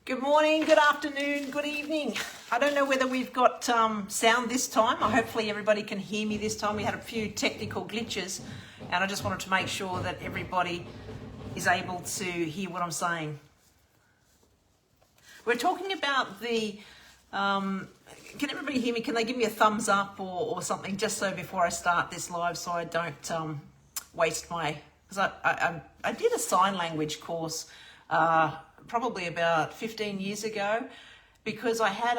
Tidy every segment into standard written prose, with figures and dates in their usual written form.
Good morning, good afternoon, good evening. I don't know whether we've got sound this time. Hopefully everybody can hear me this time. We had a few technical glitches and I just wanted to make sure that everybody is able to hear what I'm saying. We're talking about the, can everybody hear me? Can they give me a thumbs up or something just so before I start this live so I don't waste my, because I did a sign language course probably about 15 years ago, because I had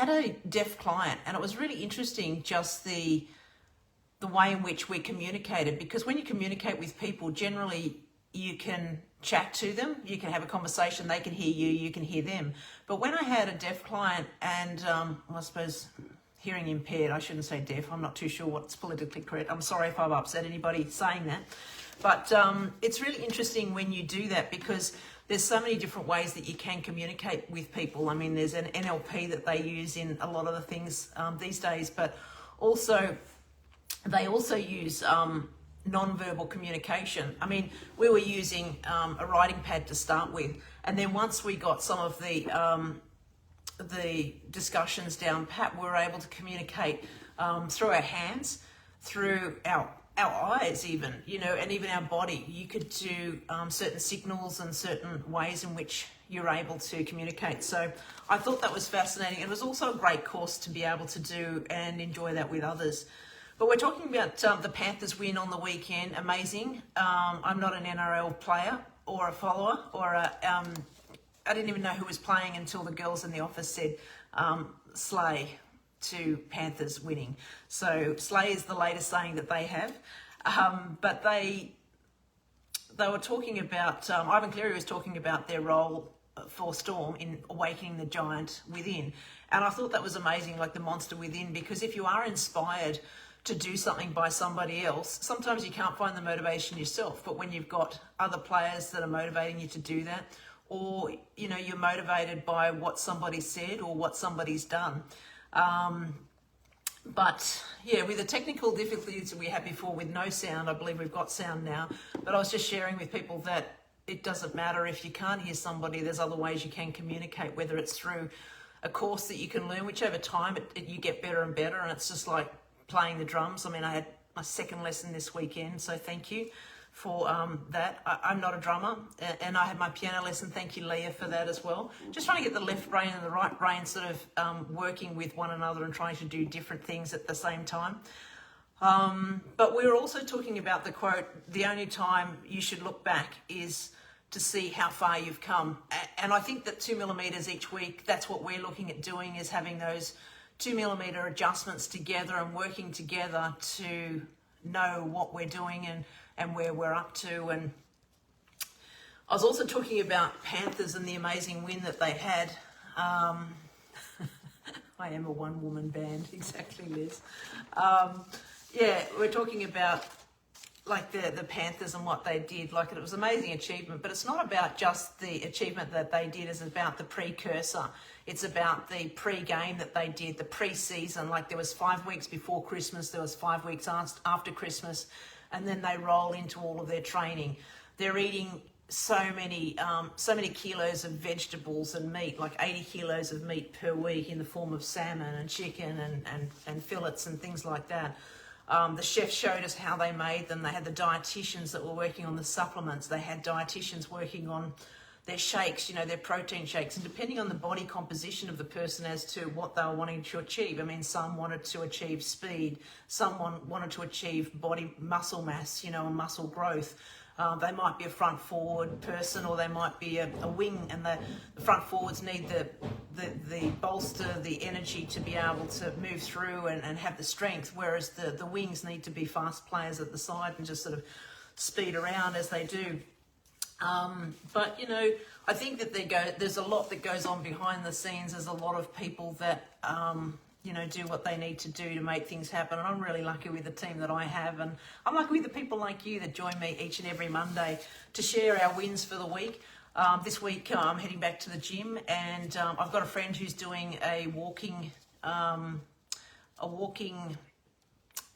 a deaf client, and it was really interesting just the way in which we communicated, because when you communicate with people, generally you can chat to them, you can have a conversation, they can hear you, you can hear them. But when I had a deaf client and I suppose hearing impaired, I shouldn't say deaf, I'm not too sure what's politically correct. I'm sorry if I've upset anybody saying that. But it's really interesting when you do that, because there's so many different ways that you can communicate with people. I mean, there's an NLP that they use in a lot of the things these days, but also they also use non-verbal communication. I mean, we were using a writing pad to start with, and then once we got some of the discussions down pat, we were able to communicate through our hands, through our eyes even, you know, and even our body. You could do certain signals and certain ways in which you're able to communicate. So I thought that was fascinating. It was also a great course to be able to do and enjoy that with others. But we're talking about the Panthers win on the weekend. Amazing. I'm not an NRL player or a follower or I didn't even know who was playing until the girls in the office said slay to Panthers winning. So slay is the latest saying that they have. But they were talking about, Ivan Cleary was talking about their role for Storm in awakening the giant within. And I thought that was amazing, like the monster within, because if you are inspired to do something by somebody else, sometimes you can't find the motivation yourself, but when you've got other players that are motivating you to do that, or you know, you're motivated by what somebody said or what somebody's done. But yeah, with the technical difficulties we had before with no sound, I believe we've got sound now, but I was just sharing with people that it doesn't matter if you can't hear somebody, there's other ways you can communicate, whether it's through a course that you can learn, which over time you get better and better, and it's just like playing the drums. I mean, I had my second lesson this weekend, so thank you for that. I'm not a drummer, and I had my piano lesson. Thank you, Leah, for that as well. Just trying to get the left brain and the right brain sort of working with one another and trying to do different things at the same time. But we were also talking about the quote, the only time you should look back is to see how far you've come. And I think that 2 millimeters each week, that's what we're looking at doing, is having those 2 millimeter adjustments together and working together to know what we're doing and where we're up to. And I was also talking about Panthers and the amazing win that they had. I am a one-woman band, exactly, Liz. Yeah, we're talking about like the Panthers and what they did. Like, it was an amazing achievement, but it's not about just the achievement that they did, it's about the precursor. It's about the pre-game that they did, the pre-season. Like, there was 5 weeks before Christmas, there was 5 weeks after Christmas, and then they roll into all of their training. They're eating so many kilos of vegetables and meat, like 80 kilos of meat per week in the form of salmon and chicken and fillets and things like that. The chef showed us how they made them. They had the dietitians that were working on the supplements. They had dietitians working on their shakes, you know, their protein shakes, and depending on the body composition of the person as to what they were wanting to achieve. I mean, some wanted to achieve speed, someone wanted to achieve body muscle mass, you know, and muscle growth. They might be a front forward person, or they might be a wing, and the front forwards need the bolster, the energy to be able to move through and have the strength, whereas the wings need to be fast players at the side and just sort of speed around as they do. But, you know, I think that there's a lot that goes on behind the scenes. There's a lot of people that, you know, do what they need to do to make things happen. And I'm really lucky with the team that I have. And I'm lucky with the people like you that join me each and every Monday to share our wins for the week. This week I'm heading back to the gym, and I've got a friend who's doing a walking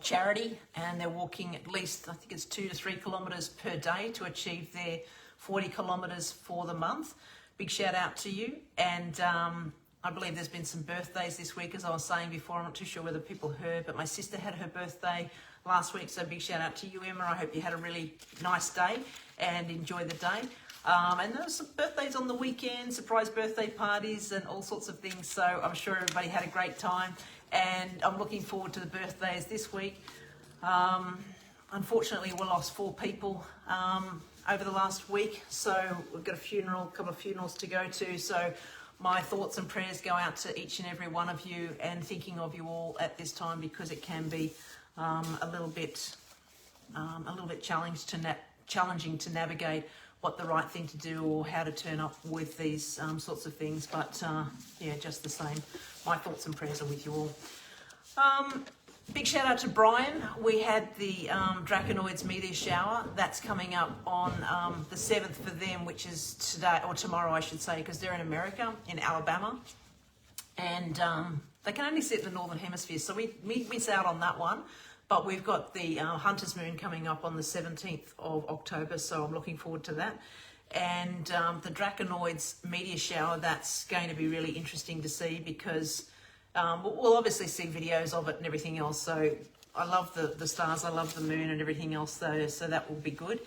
charity, and they're walking at least, I think it's 2 to 3 kilometres per day to achieve their 40 kilometres for the month. Big shout out to you. And I believe there's been some birthdays this week, as I was saying before. I'm not too sure whether people heard, but my sister had her birthday last week, so big shout out to you, Emma. I hope you had a really nice day and enjoy the day. And there were some birthdays on the weekend, surprise birthday parties and all sorts of things, so I'm sure everybody had a great time, and I'm looking forward to the birthdays this week. Unfortunately, we lost 4 people over the last week, so we've got a couple of funerals to go to, so my thoughts and prayers go out to each and every one of you, and thinking of you all at this time, because it can be a little bit challenging to navigate what the right thing to do or how to turn up with these sorts of things. But yeah, just the same, my thoughts and prayers are with you all. Big shout out to Brian. We had the Draconids Meteor shower. That's coming up on the 7th for them, which is today, or tomorrow I should say, because they're in America, in Alabama. And they can only sit in the Northern Hemisphere, so we miss out on that one. But we've got the Hunter's Moon coming up on the 17th of October, so I'm looking forward to that. And the Draconids Meteor shower, that's going to be really interesting to see, because we'll obviously see videos of it and everything else. So I love the stars, I love the moon and everything else, though, so that will be good.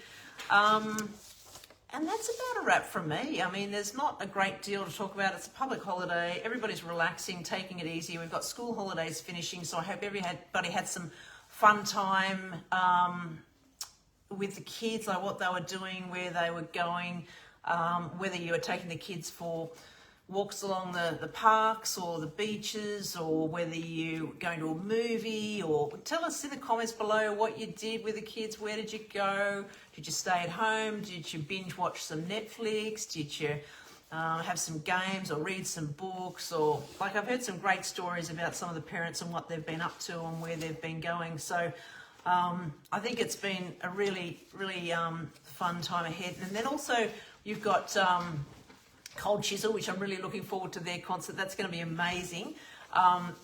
And that's about a wrap from me. I mean, there's not a great deal to talk about. It's a public holiday. Everybody's relaxing, taking it easy. We've got school holidays finishing, so I hope everybody had some fun time with the kids, like what they were doing, where they were going, whether you were taking the kids for walks along the parks or the beaches, or whether you were going to a movie, or tell us in the comments below what you did with the kids. Where did you go? Did you stay at home? Did you binge watch some Netflix? Did you have some games or read some books? Or, like, I've heard some great stories about some of the parents and what they've been up to and where they've been going. So I think it's been a really, really fun time ahead. And then also you've got Cold Chisel, which I'm really looking forward to their concert. That's going to be amazing.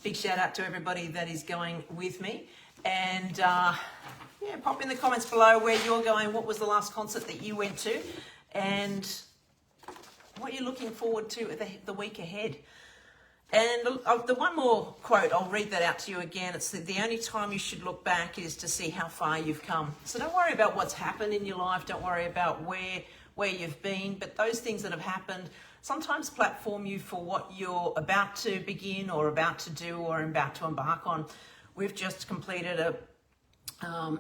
Big shout out to everybody that is going with me. And yeah, pop in the comments below where you're going, what was the last concert that you went to, and what you're looking forward to the week ahead. And the one more quote, I'll read that out to you again. It's the only time you should look back is to see how far you've come. So don't worry about what's happened in your life. Don't worry about where you've been, but those things that have happened sometimes platform you for what you're about to begin or about to do or about to embark on. We've just completed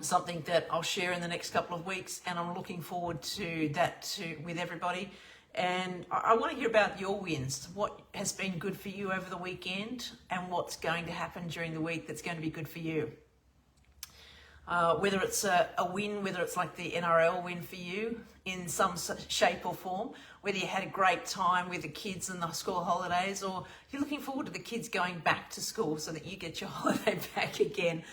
something that I'll share in the next couple of weeks, and I'm looking forward to that with everybody. And I want to hear about your wins, what has been good for you over the weekend, and what's going to happen during the week that's going to be good for you. Whether it's a win, whether it's like the NRL win for you in some shape or form, whether you had a great time with the kids and the school holidays, or you're looking forward to the kids going back to school so that you get your holiday back again.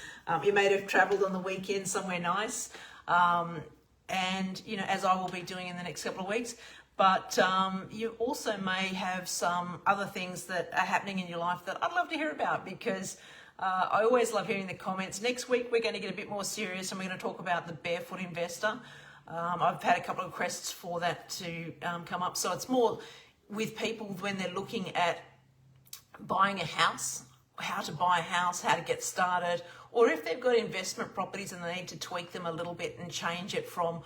You may have travelled on the weekend somewhere nice, and you know, as I will be doing in the next couple of weeks. But you also may have some other things that are happening in your life that I'd love to hear about, because I always love hearing the comments. Next week, we're going to get a bit more serious, and we're going to talk about the barefoot investor. I've had a couple of requests for that to come up. So it's more with people when they're looking at buying a house, how to buy a house, how to get started, or if they've got investment properties and they need to tweak them a little bit and change it from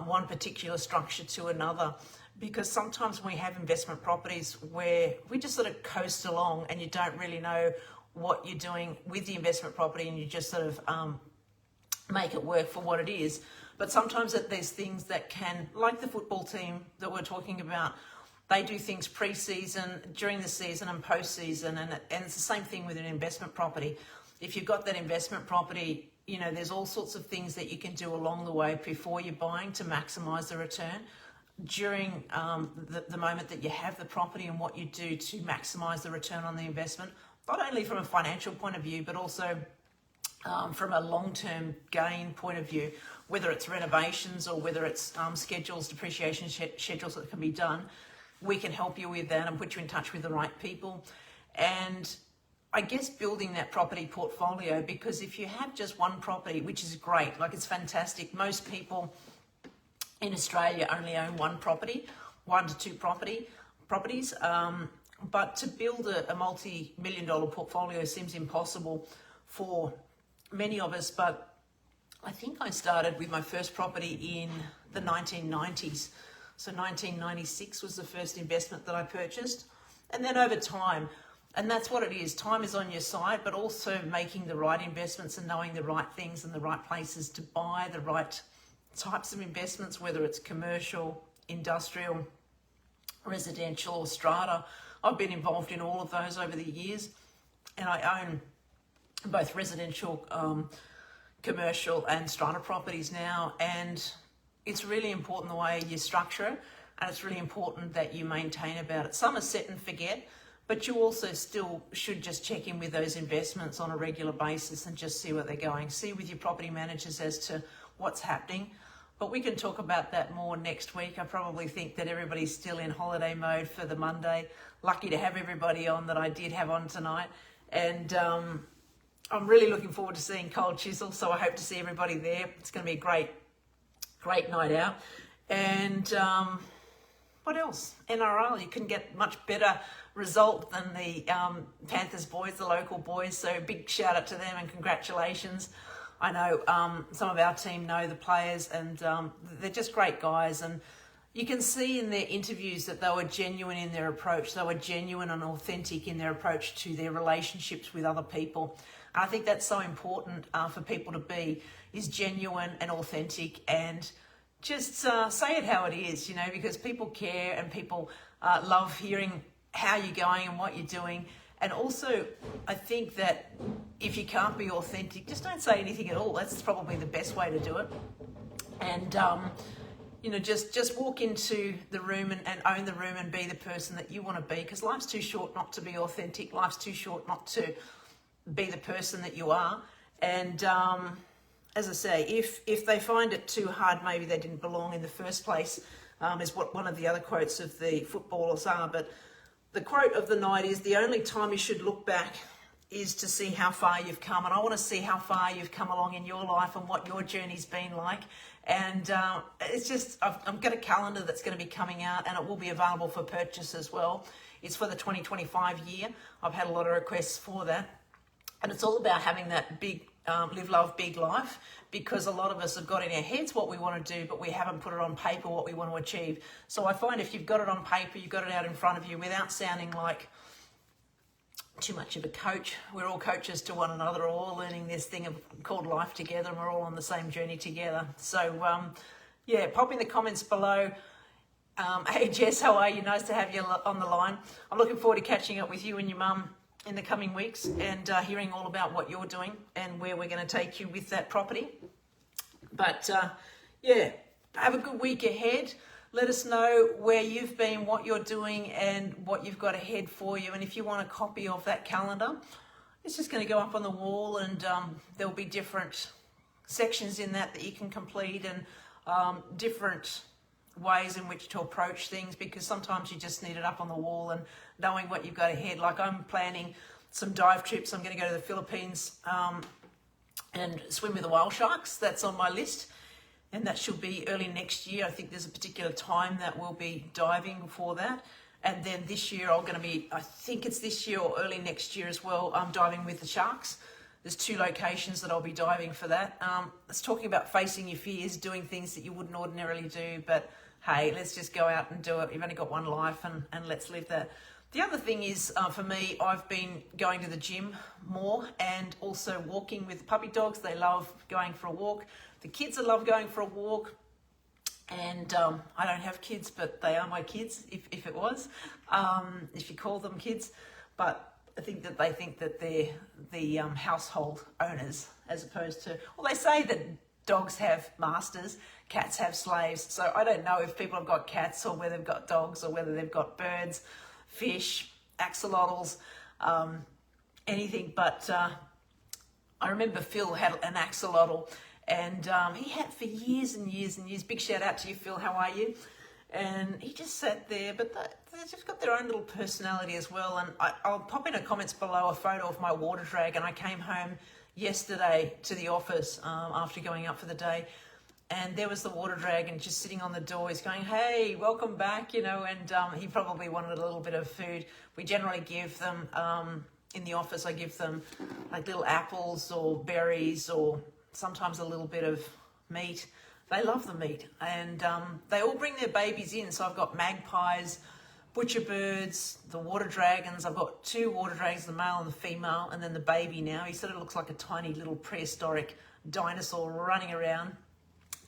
one particular structure to another. Because sometimes when we have investment properties where we just sort of coast along and you don't really know what you're doing with the investment property, and you just sort of make it work for what it is. But sometimes there's things that can, like the football team that we're talking about, they do things pre-season, during the season and post-season, and it's the same thing with an investment property. If you've got that investment property, you know, there's all sorts of things that you can do along the way before you're buying to maximise the return. During the moment that you have the property, and what you do to maximise the return on the investment, not only from a financial point of view, but also from a long-term gain point of view, whether it's renovations or whether it's schedules, depreciation schedules that can be done. We can help you with that and put you in touch with the right people. And I guess building that property portfolio, because if you have just one property, which is great, like it's fantastic. Most people in Australia only own one property, 1 to 2 properties. But to build a multi-million-dollar portfolio seems impossible for many of us. But I think I started with my first property in the 1990s. So 1996 was the first investment that I purchased. And then over time, and that's what it is, time is on your side, but also making the right investments and knowing the right things and the right places to buy the right types of investments, whether it's commercial, industrial, residential or strata. I've been involved in all of those over the years, and I own both residential, commercial and strata properties now, and it's really important the way you structure it, and it's really important that you maintain about it. Some are set and forget, but you also still should just check in with those investments on a regular basis and just see where they're going. See with your property managers as to what's happening. But we can talk about that more next week. I probably think that everybody's still in holiday mode for the Monday. Lucky to have everybody on that I did have on tonight. And I'm really looking forward to seeing Cold Chisel, so I hope to see everybody there. It's going to be a great night out. And what else? NRL, you couldn't get much better result than the Panthers boys, the local boys. So big shout out to them and congratulations. I know some of our team know the players, and they're just great guys. And you can see in their interviews that they were genuine in their approach. They were genuine and authentic in their approach to their relationships with other people. And I think that's so important for people to be, is genuine and authentic, and just say it how it is, you know, because people care and people love hearing how you're going and what you're doing. And also, I think that if you can't be authentic, just don't say anything at all. That's probably the best way to do it. And, you know, just walk into the room and own the room and be the person that you want to be, because life's too short not to be authentic. Life's too short not to be the person that you are. And as I say, if they find it too hard, maybe they didn't belong in the first place, is what one of the other quotes of the footballers are. But the quote of the night is, the only time you should look back is to see how far you've come. And I want to see how far you've come along in your life and what your journey's been like. And it's just, I've got a calendar that's going to be coming out, and it will be available for purchase as well. It's for the 2025 year. I've had a lot of requests for that. And it's all about having that big, live, love, big life, because a lot of us have got in our heads what we want to do, but we haven't put it on paper what we want to achieve. So I find if you've got it on paper, you've got it out in front of you without sounding like too much of a coach. We're all coaches to one another, we're all learning this thing called life together, and we're all on the same journey together. So yeah, pop in the comments below. Hey Jess, how are you? Nice to have you on the line. I'm looking forward to catching up with you and your mum in the coming weeks, and hearing all about what you're doing and where we're going to take you with that property. But yeah, have a good week ahead. Let us know where you've been, what you're doing, and what you've got ahead for you. And if you want a copy of that calendar, it's just going to go up on the wall, and there'll be different sections in that you can complete, and different ways in which to approach things, because sometimes you just need it up on the wall and knowing what you've got ahead. Like, I'm planning some dive trips. I'm going to go to the Philippines and swim with the whale sharks. That's on my list, and that should be early next year. I think there's a particular time that we'll be diving for that. And then this year I'm going to be, I think it's this year or early next year as well, I'm diving with the sharks. There's 2 locations that I'll be diving for that. It's talking about facing your fears, doing things that you wouldn't ordinarily do, but hey, let's just go out and do it. You've only got one life, and let's live that. The other thing is, for me, I've been going to the gym more, and also walking with the puppy dogs. They love going for a walk. The kids love going for a walk. And I don't have kids, but they are my kids, if it was, if you call them kids. But I think that they think that they're the household owners, as opposed to, well, they say that dogs have masters, cats have slaves. So I don't know if people have got cats, or whether they've got dogs, or whether they've got birds, fish, axolotls, anything. But I remember Phil had an axolotl, and he had for years and years and years. Big shout out to you, Phil. How are you? And he just sat there, but they've just got their own little personality as well. And I'll pop in the comments below a photo of my water dragon. I came home yesterday to the office after going up for the day, and there was the water dragon just sitting on the door. He's going, hey, welcome back, you know, and he probably wanted a little bit of food. We generally give them, in the office, I give them like little apples or berries or sometimes a little bit of meat. They love the meat, and they all bring their babies in. So I've got magpies, butcher birds, the water dragons. I've got 2 water dragons, the male and the female, and then the baby now. He sort of looks like a tiny little prehistoric dinosaur running around.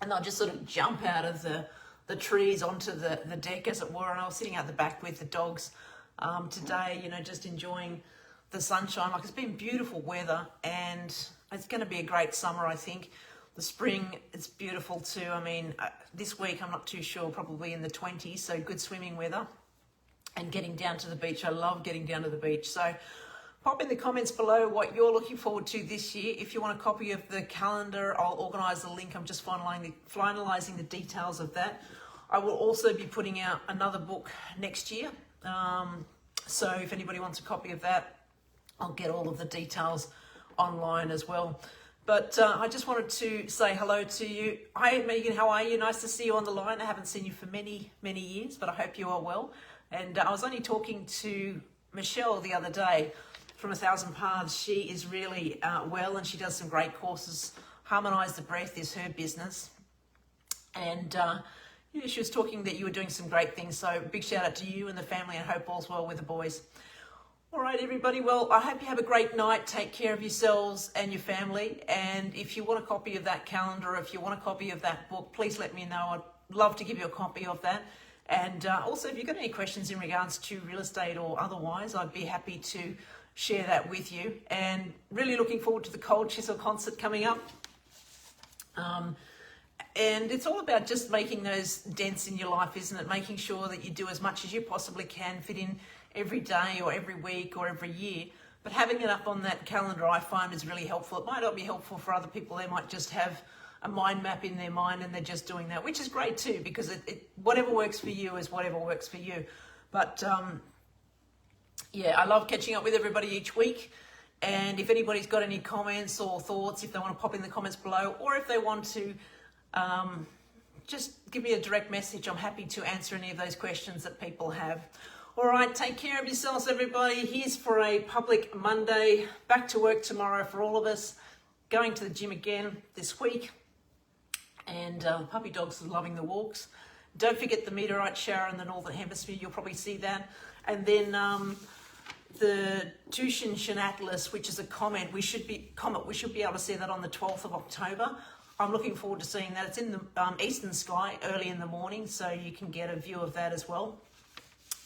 And they'll just sort of jump out of the trees onto the deck, as it were. And I was sitting out the back with the dogs today, you know, just enjoying the sunshine. Like, it's been beautiful weather, and it's going to be a great summer, I think. The spring, it's beautiful too. I mean, this week, I'm not too sure, probably in the 20s, so good swimming weather. And getting down to the beach, I love getting down to the beach. So pop in the comments below what you're looking forward to this year. If you want a copy of the calendar, I'll organise the link. I'm just finalising the details of that. I will also be putting out another book next year. So if anybody wants a copy of that, I'll get all of the details online as well. But I just wanted to say hello to you. Hi, Megan, how are you? Nice to see you on the line. I haven't seen you for many, many years, but I hope you are well. And I was only talking to Michelle the other day from 1,000 Paths. She is really well, and she does some great courses. Harmonise the Breath is her business. And yeah, she was talking that you were doing some great things. So big shout out to you and the family, and hope all's well with the boys. All right, everybody. Well, I hope you have a great night. Take care of yourselves and your family. And if you want a copy of that calendar, or if you want a copy of that book, please let me know. I'd love to give you a copy of that. And also, if you've got any questions in regards to real estate or otherwise, I'd be happy to share that with you. And really looking forward to the Cold Chisel concert coming up. And it's all about just making those dents in your life, isn't it? Making sure that you do as much as you possibly can, fit in every day or every week or every year. But having it up on that calendar, I find, is really helpful. It might not be helpful for other people. They might just have a mind map in their mind and they're just doing that, which is great too, because whatever works for you is whatever works for you. But yeah, I love catching up with everybody each week. And if anybody's got any comments or thoughts, if they want to pop in the comments below, or if they want to just give me a direct message, I'm happy to answer any of those questions that people have. All right, take care of yourselves, everybody. Here's for a public Monday. Back to work tomorrow for all of us. Going to the gym again this week. And puppy dogs are loving the walks. Don't forget the meteorite shower in the Northern Hemisphere. You'll probably see that. And then the Tushin Atlas, which is a comet. We should be able to see that on the 12th of October. I'm looking forward to seeing that. It's in the eastern sky early in the morning, so you can get a view of that as well.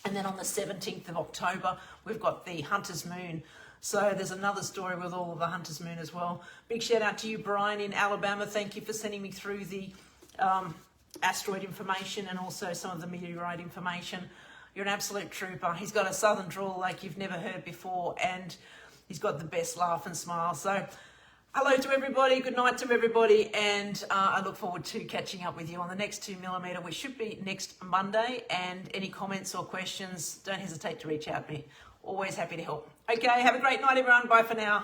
And then on the 17th of October, we've got the Hunter's Moon. So there's another story with all of the Hunter's Moon as well. Big shout out to you, Brian, in Alabama. Thank you for sending me through the asteroid information and also some of the meteorite information. You're an absolute trooper. He's got a southern drawl like you've never heard before, and he's got the best laugh and smile. So hello to everybody, good night to everybody, and I look forward to catching up with you on the next 2mm, which should be next Monday. And any comments or questions, don't hesitate to reach out to me. Always happy to help. Okay, have a great night, everyone. Bye for now.